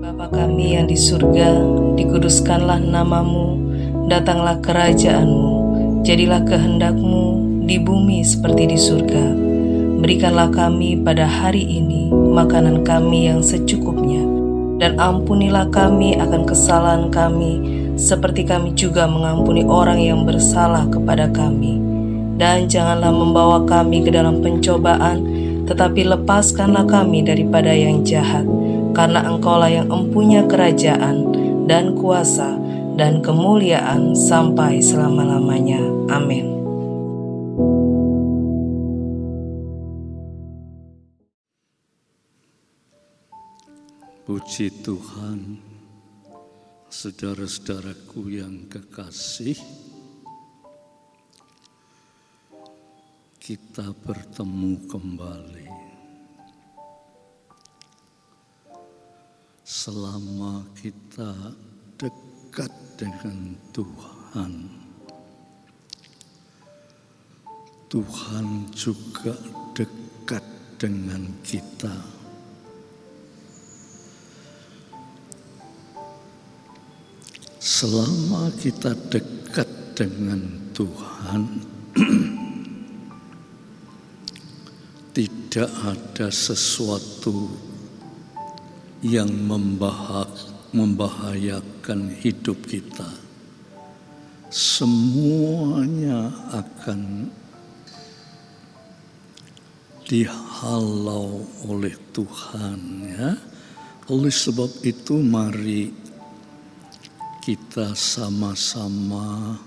Bapa kami yang di surga, dikuduskanlah namamu, datanglah kerajaan-Mu, jadilah kehendak-Mu di bumi seperti di surga. Berikanlah kami pada hari ini makanan kami yang secukupnya, Dan ampunilah kami akan kesalahan kami, seperti kami juga mengampuni orang yang bersalah kepada kami. Dan janganlah membawa kami ke dalam pencobaan, tetapi lepaskanlah kami daripada yang jahat. Karena Engkaulah yang empunya kerajaan dan kuasa dan kemuliaan sampai selama-lamanya. Amin. Puji Tuhan, saudara-saudaraku yang kekasih, kita bertemu kembali. Selama kita dekat dengan Tuhan, Tuhan juga dekat dengan kita. Selama kita dekat dengan Tuhan, tidak ada sesuatu yang membahayakan hidup kita. Semuanya akan dihalau oleh Tuhan, ya. Oleh sebab itu mari kita sama-sama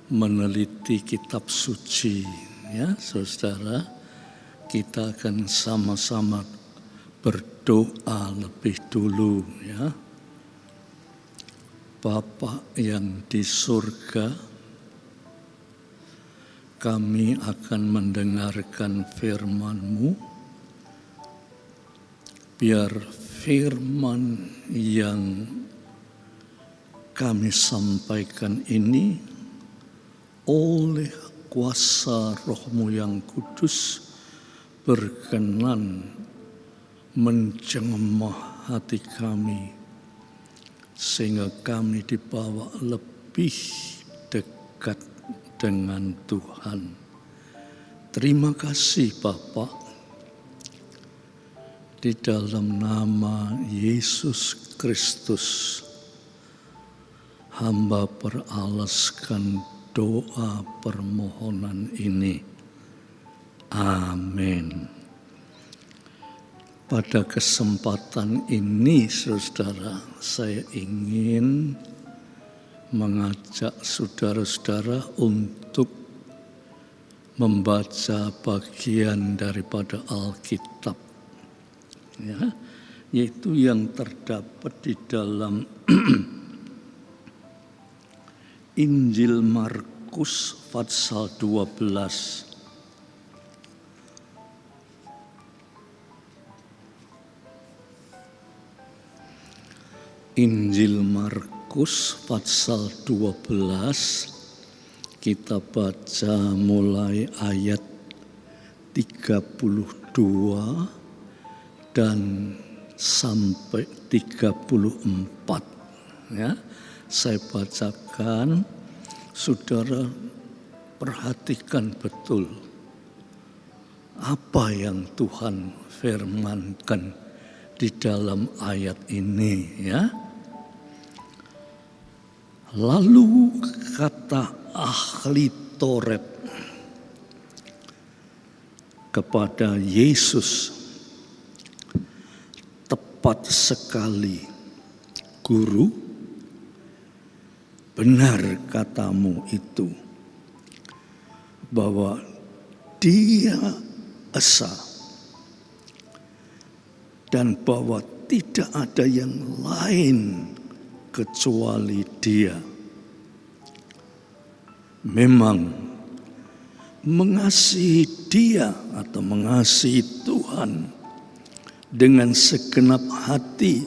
meneliti kitab suci, ya saudara. Kita akan sama-sama berdoa lebih dulu, ya. Bapa yang di surga, kami akan mendengarkan firman-Mu. Biar firman yang kami sampaikan ini oleh kuasa Roh-Mu yang kudus berkenan menjamah hati kami, sehingga kami dibawa lebih dekat dengan Tuhan. Terima kasih Bapa, di dalam nama Yesus Kristus hamba beralaskan doa permohonan ini. Amin. Pada kesempatan ini, saudara, saya ingin mengajak saudara-saudara untuk membaca bagian daripada Alkitab, ya, yaitu yang terdapat di dalam Injil Markus pasal 12. Injil Markus pasal 12, kita baca mulai ayat 32 dan sampai 34, ya. Saya bacakan, saudara perhatikan betul apa yang Tuhan firmankan di dalam ayat ini, ya. Lalu kata ahli Taurat kepada Yesus, "Tepat sekali, Guru, benar katamu itu, bahwa Dia esa dan bahwa tidak ada yang lain kecuali Dia. Memang mengasihi Dia atau mengasihi Tuhan dengan segenap hati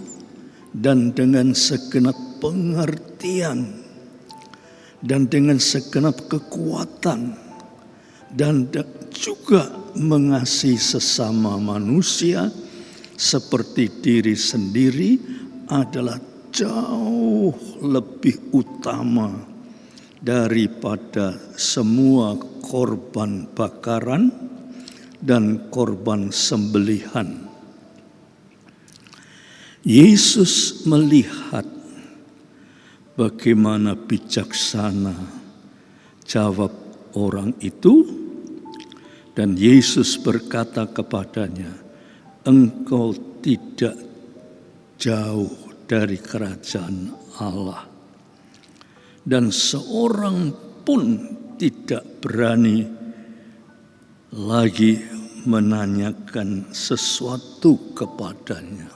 dan dengan segenap pengertian dan dengan segenap kekuatan, dan juga mengasihi sesama manusia seperti diri sendiri adalah jauh lebih utama daripada semua korban bakaran dan korban sembelihan." Yesus melihat bagaimana bijaksana jawab orang itu, dan Yesus berkata kepadanya, "Engkau tidak jauh dari kerajaan Allah." Dan seorang pun tidak berani lagi menanyakan sesuatu kepadanya.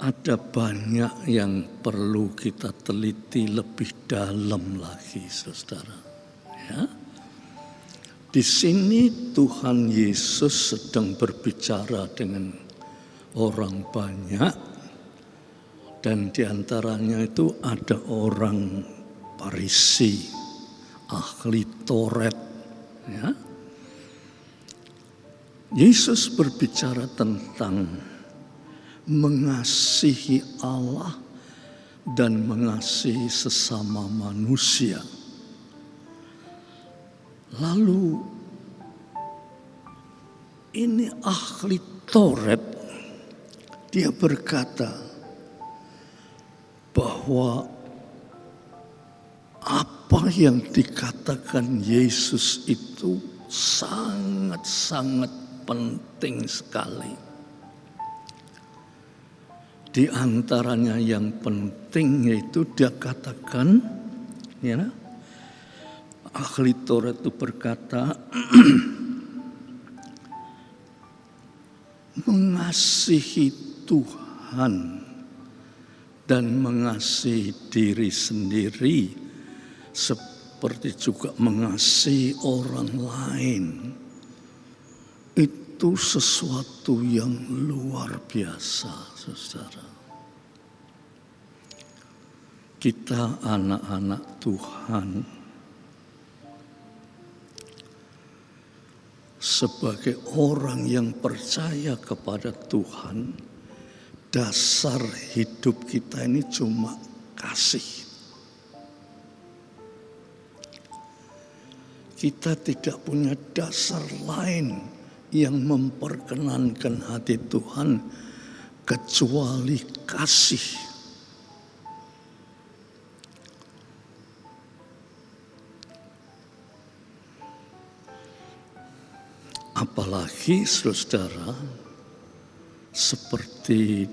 Ada banyak yang perlu kita teliti lebih dalam lagi, saudara. Ya. Di sini Tuhan Yesus sedang berbicara dengan orang banyak, dan diantaranya itu ada orang Farisi, ahli Taurat. Ya. Yesus berbicara tentang mengasihi Allah dan mengasihi sesama manusia. Lalu ini ahli Taurat, dia berkata bahwa apa yang dikatakan Yesus itu sangat-sangat penting sekali. Di antaranya yang penting yaitu dia katakan, ya, ahli Taurat itu berkata, mengasihi Tuhan dan mengasihi diri sendiri seperti juga mengasihi orang lain, itu sesuatu yang luar biasa, saudara. Kita anak-anak Tuhan, sebagai orang yang percaya kepada Tuhan, dasar hidup kita ini cuma kasih. Kita tidak punya dasar lain yang memperkenankan hati Tuhan kecuali kasih. Apalagi saudara, seperti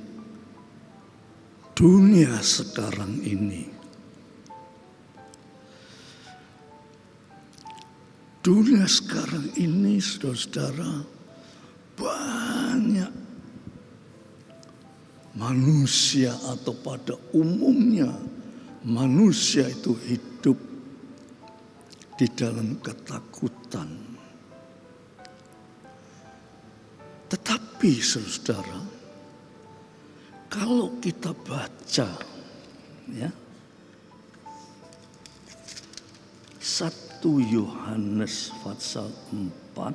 dunia sekarang ini. Dunia sekarang ini, saudara, banyak manusia, atau pada umumnya manusia itu hidup di dalam ketakutan. Tetapi saudara, kalau kita baca, ya, 1 Yohanes pasal 4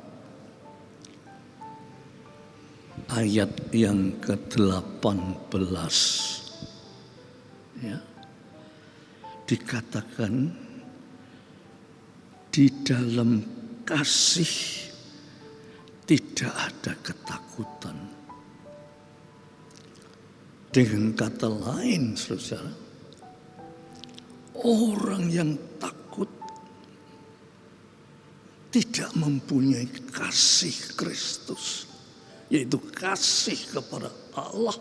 ayat yang ke-18, ya, dikatakan di dalam kasih tidak ada ketakutan. Dengan kata lain, saudara, orang yang takut tidak mempunyai kasih Kristus, yaitu kasih kepada Allah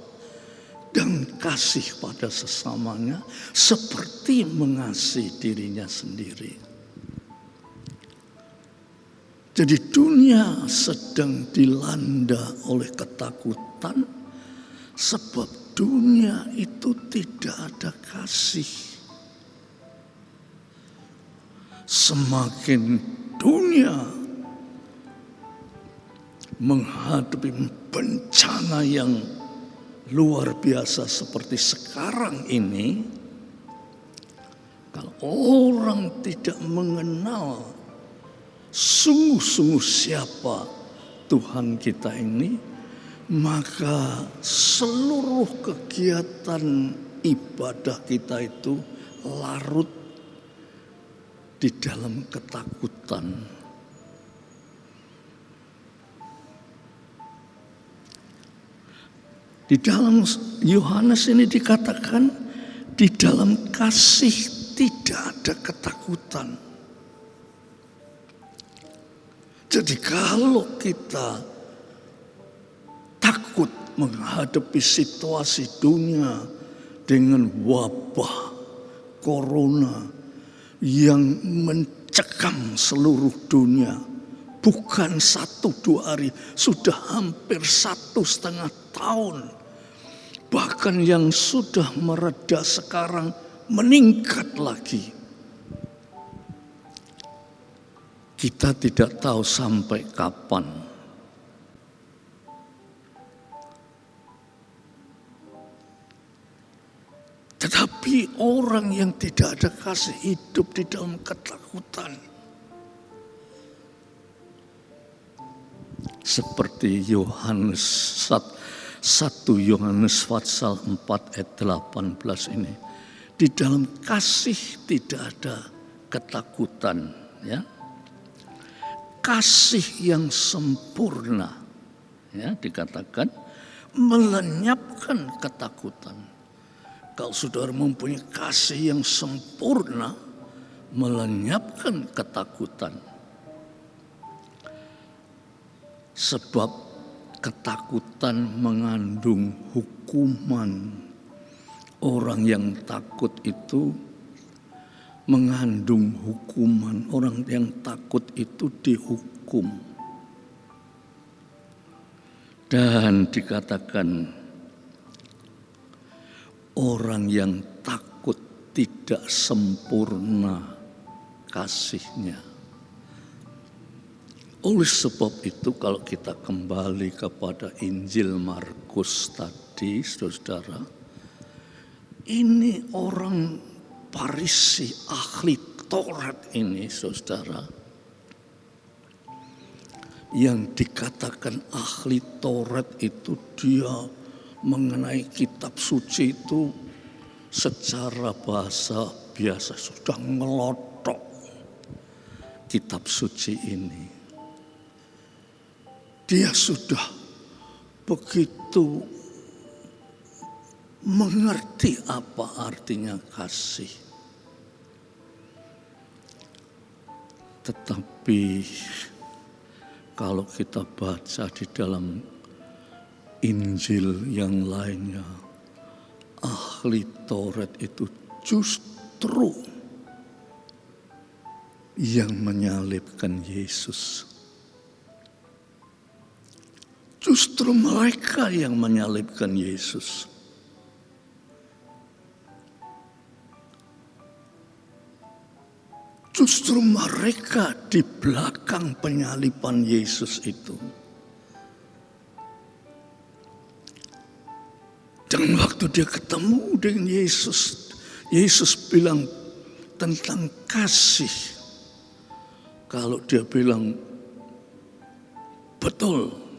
dan kasih pada sesamanya seperti mengasihi dirinya sendiri. Jadi dunia sedang dilanda oleh ketakutan sebab dunia itu tidak ada kasih. Semakin dunia menghadapi bencana yang luar biasa seperti sekarang ini, kalau orang tidak mengenal sungguh-sungguh siapa Tuhan kita ini, maka seluruh kegiatan ibadah kita itu larut di dalam ketakutan. Di dalam Yohanes ini dikatakan, di dalam kasih tidak ada ketakutan. Jadi kalau kita takut menghadapi situasi dunia dengan wabah corona yang mencekam seluruh dunia, bukan 1-2 hari, sudah hampir 1,5 tahun. Bahkan yang sudah mereda sekarang meningkat lagi. Kita tidak tahu sampai kapan. Tetapi orang yang tidak ada kasih hidup di dalam ketakutan. Seperti Yohanes 1 Yohanes pasal 4 ayat 18 ini. Di dalam kasih tidak ada ketakutan, ya. Kasih yang sempurna, ya, dikatakan melenyapkan ketakutan. Kalau saudara mempunyai kasih yang sempurna, melenyapkan ketakutan. Sebab ketakutan mengandung hukuman. Orang yang takut itu mengandung hukuman. Orang yang takut itu dihukum. Dan dikatakan orang yang takut tidak sempurna kasihnya. Oleh sebab itu kalau kita kembali kepada Injil Markus tadi, saudara, ini orang Farisi ahli Taurat ini, saudara, yang dikatakan ahli Taurat itu dia mengenai kitab suci itu secara bahasa biasa sudah ngelotok kitab suci ini. Dia sudah begitu mengerti apa artinya kasih. Tetapi kalau kita baca di dalam Injil yang lainnya, ahli Taurat itu justru yang menyalibkan Yesus. Justru mereka yang menyalibkan Yesus. Justru mereka di belakang penyaliban Yesus itu. Dan waktu dia ketemu dengan Yesus, Yesus bilang tentang kasih. Kalau dia bilang betul,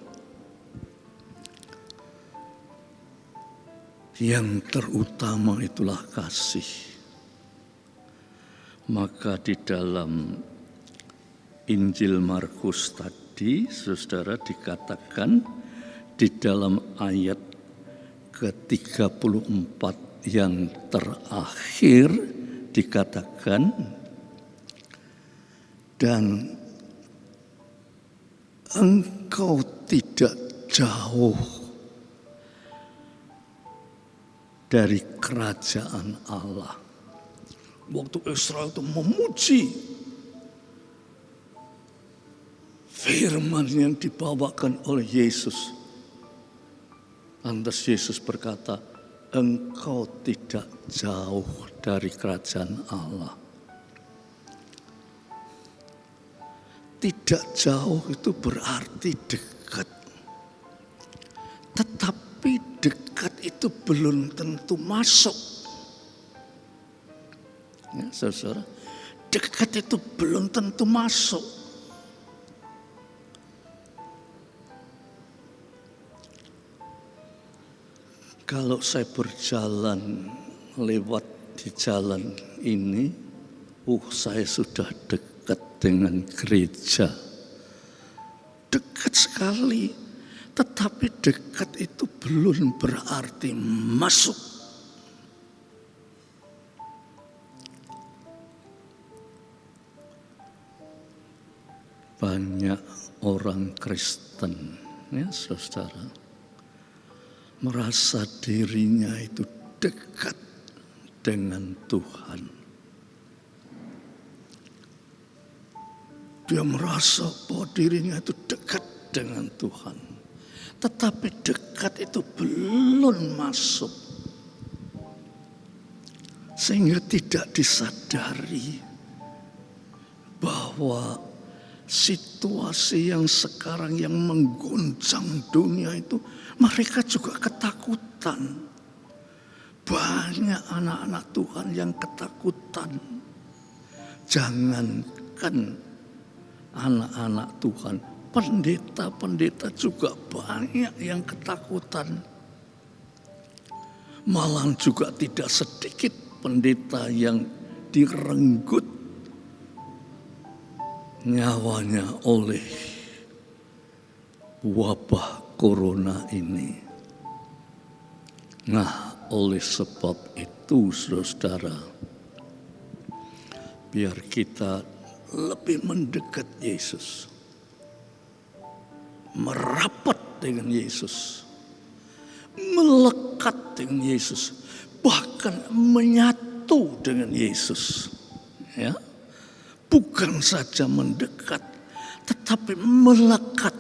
yang terutama itulah kasih. Maka di dalam Injil Markus tadi, saudara, dikatakan di dalam ayat ke-34 yang terakhir dikatakan, dan engkau tidak jauh dari kerajaan Allah. Waktu Israel itu memuji firman yang dibawakan oleh Yesus, lantas Yesus berkata, engkau tidak jauh dari kerajaan Allah. Tidak jauh itu berarti dekat. Tetapi dekat itu belum tentu masuk. Ya, saudara, dekat itu belum tentu masuk. Kalau saya berjalan lewat di jalan ini, saya sudah dekat dengan gereja. Dekat sekali. Tetapi dekat itu belum berarti masuk. Banyak orang Kristen, ya saudara, merasa dirinya itu dekat dengan Tuhan. Dia merasa bahwa dirinya itu dekat dengan Tuhan. Tetapi dekat itu belum masuk. Sehingga tidak disadari bahwa situasi yang sekarang yang mengguncang dunia itu, mereka juga ketakutan. Banyak anak-anak Tuhan yang ketakutan. Jangankan anak-anak Tuhan, pendeta-pendeta juga banyak yang ketakutan. Malah juga tidak sedikit pendeta yang direnggut nyawanya oleh wabah corona ini. Nah, oleh sebab itu saudara, biar kita lebih mendekat Yesus, merapat dengan Yesus, melekat dengan Yesus, bahkan menyatu dengan Yesus, ya. Bukan saja mendekat, tetapi melekat,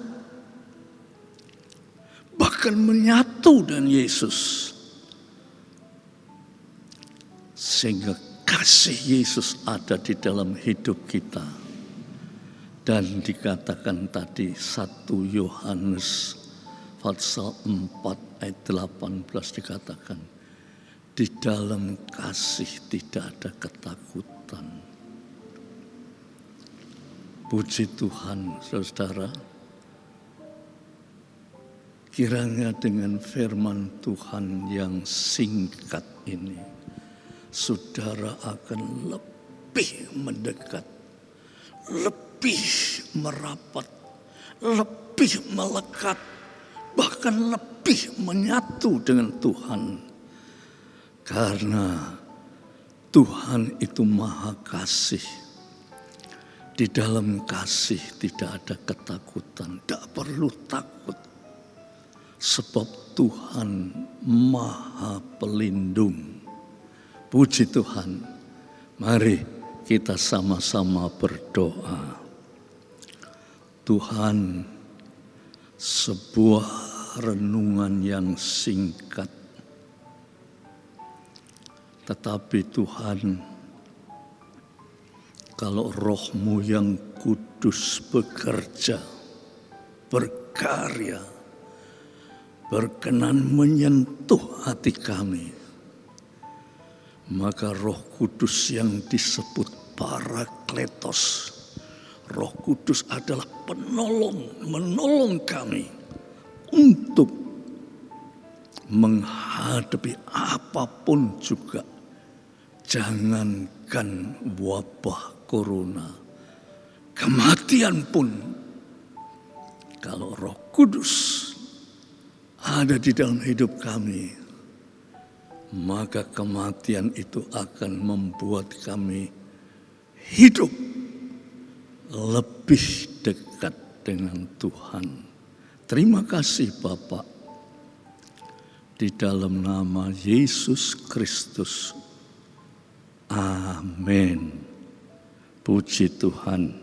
bahkan menyatu dengan Yesus, sehingga kasih Yesus ada di dalam hidup kita. Dan dikatakan tadi 1 Yohanes pasal 4 ayat 18 dikatakan, di dalam kasih tidak ada ketakutan. Puji Tuhan, saudara. Kiranya dengan firman Tuhan yang singkat ini, saudara akan lebih mendekat, lebih merapat, lebih melekat, bahkan lebih menyatu dengan Tuhan. Karena Tuhan itu Maha Kasih. Di dalam kasih tidak ada ketakutan, tidak perlu takut. Sebab Tuhan Maha Pelindung. Puji Tuhan. Mari kita sama-sama berdoa. Tuhan, sebuah renungan yang singkat. Tetapi Tuhan, kalau Roh-Mu yang kudus bekerja, berkarya, berkenan menyentuh hati kami, maka Roh Kudus yang disebut Parakletos, Roh Kudus adalah penolong, menolong kami untuk menghadapi apapun juga. Jangankan wabah corona, kematian pun, kalau Roh Kudus ada di dalam hidup kami, maka kematian itu akan membuat kami hidup lebih dekat dengan Tuhan. Terima kasih Bapak, di dalam nama Yesus Kristus. Amin. Puji Tuhan.